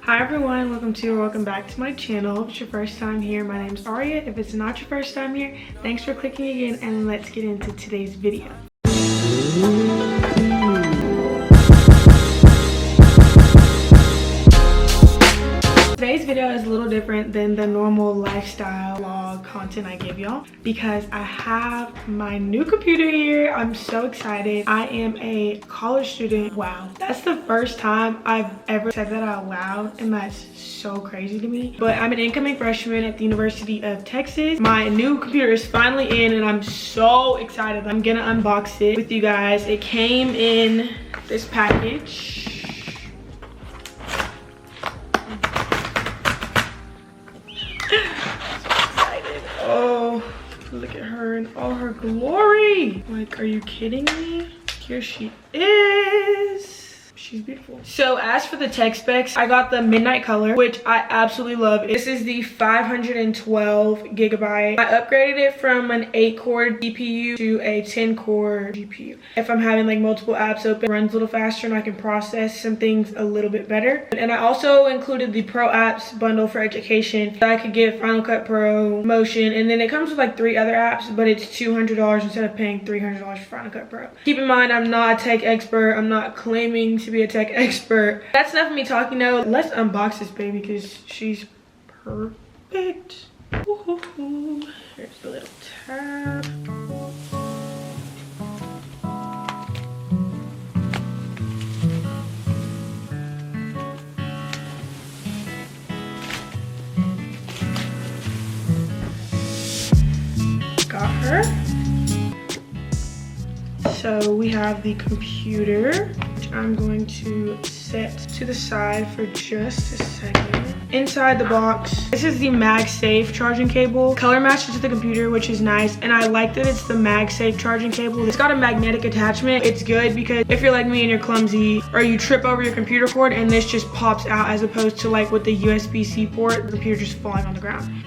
Hi everyone, welcome back to my channel. If it's your first time here, my name is Aria. If it's not your first time here, thanks for clicking again, and let's get into today's video. Today's video is a little different than the normal lifestyle vlog content I give y'all because I have my new computer here. I'm so excited. I am a college student. Wow, that's the first time I've ever said that out loud, and that's so crazy to me. But I'm an incoming freshman at the University of Texas. My new computer is finally in and I'm so excited. I'm gonna unbox it with you guys. It came in this package. Oh, look at her in all her glory. Like, are you kidding me? Here she is. She's beautiful. So as for the tech specs, I got the midnight color, which I absolutely love. This is the 512 gigabyte. I upgraded it from an 8-core GPU to a 10-core GPU. If I'm having like multiple apps open, it runs a little faster and I can process some things a little bit better. And I also included the Pro Apps bundle for education. I could get Final Cut Pro, Motion, and then it comes with like 3 other apps, but it's $200 instead of paying $300 for Final Cut Pro. Keep in mind, I'm not a tech expert. I'm not claiming to be a tech expert. That's enough of me talking though. Let's unbox this baby because she's perfect. Woohoo. Here's the little tab. Got her. So we have the computer, which I'm going to set to the side for just a second. Inside the box, this is the MagSafe charging cable. Color matches to the computer, which is nice. And I like that it's the MagSafe charging cable. It's got a magnetic attachment. It's good because if you're like me and you're clumsy or you trip over your computer cord and this just pops out, as opposed to like with the USB-C port, the computer just falling on the ground.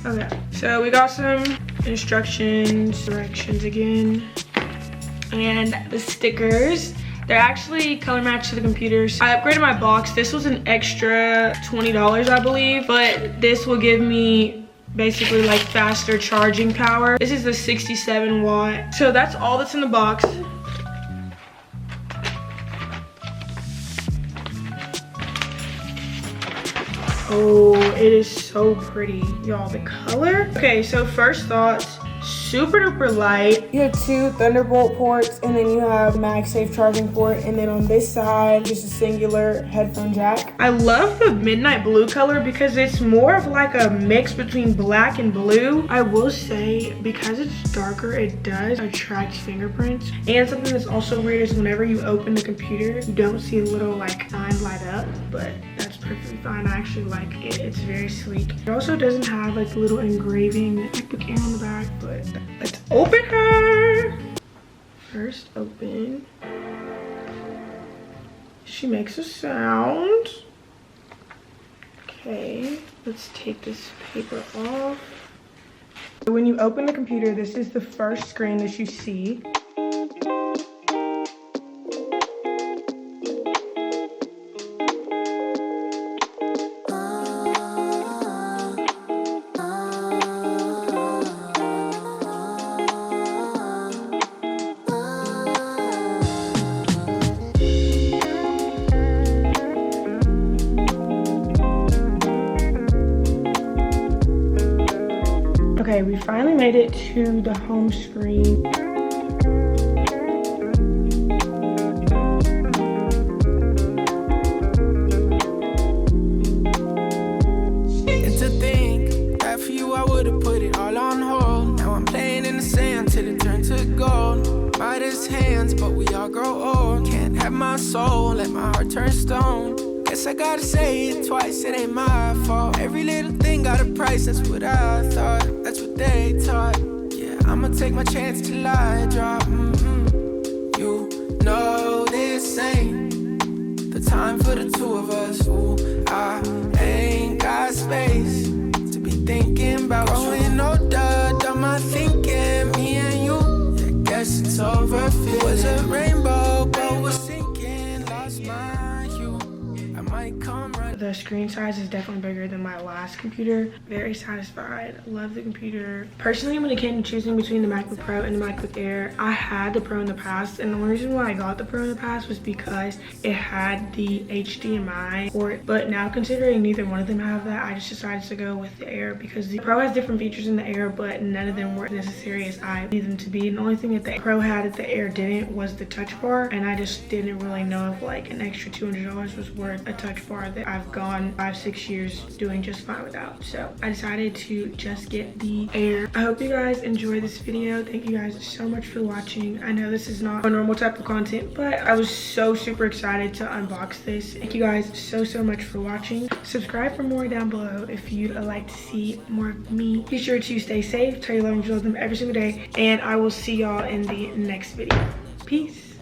Okay, so we got some instructions, directions again, and the stickers. They're actually color matched to the computers. I upgraded my box. This was an extra $20, I believe, but this will give me basically like faster charging power. This is the 67 watt. So that's all that's in the box. Oh, it is so pretty, y'all, the color. Okay, so first thoughts, super duper light. You have 2 Thunderbolt ports, and then you have MagSafe charging port, and then on this side, just a singular headphone jack. I love the midnight blue color because it's more of like a mix between black and blue. I will say, because it's darker, it does attract fingerprints. And something that's also weird is whenever you open the computer, you don't see a little like sign light up, but that's perfectly fine. I actually like it. It's very sleek. It also doesn't have like the little engraving MacBook Air on the back, but let's open her. First open. She makes a sound. Okay, let's take this paper off. So when you open the computer, this is the first screen that you see. Okay, we finally made it to the home screen. It's a thing, that for you I would've put it all on hold. Now I'm playing in the sand till it turned to gold. Midas hands, but we all grow old. Can't have my soul, let my heart turn stone. Guess I gotta say it twice, it ain't my fault. Every little thing got a price, that's what I thought. That's what they taught. Yeah, I'ma take my chance till I drop. You know this ain't the time for the two of us. Ooh, I ain't got space to be thinking about growing older. Done my thinking, me and you. Yeah, guess it's over. It was a rainbow, but was sinking. Lost my hue. screen size is definitely bigger than my last computer. Very satisfied. Love the computer. Personally, when it came to choosing between the MacBook Pro and the MacBook Air, I had the Pro in the past, and the only reason why I got the Pro in the past was because it had the HDMI port. But now, considering neither one of them have that, I just decided to go with the Air because the Pro has different features in the Air, but none of them were necessary as I need them to be. And the only thing that the Pro had that the Air didn't was the touch bar, and I just didn't really know if like an extra $200 was worth a touch bar that I've gone 5-6 years doing just fine without. So I decided to just get the Air. I hope you guys enjoy this video. Thank you guys so much for watching. I know this is not a normal type of content, but I was so super excited to unbox this. Thank you guys so much for watching. Subscribe for more down below if you'd like to see more of me. Be sure to stay safe, tell your loved ones you love them every single day, and I will see y'all in the next video. Peace.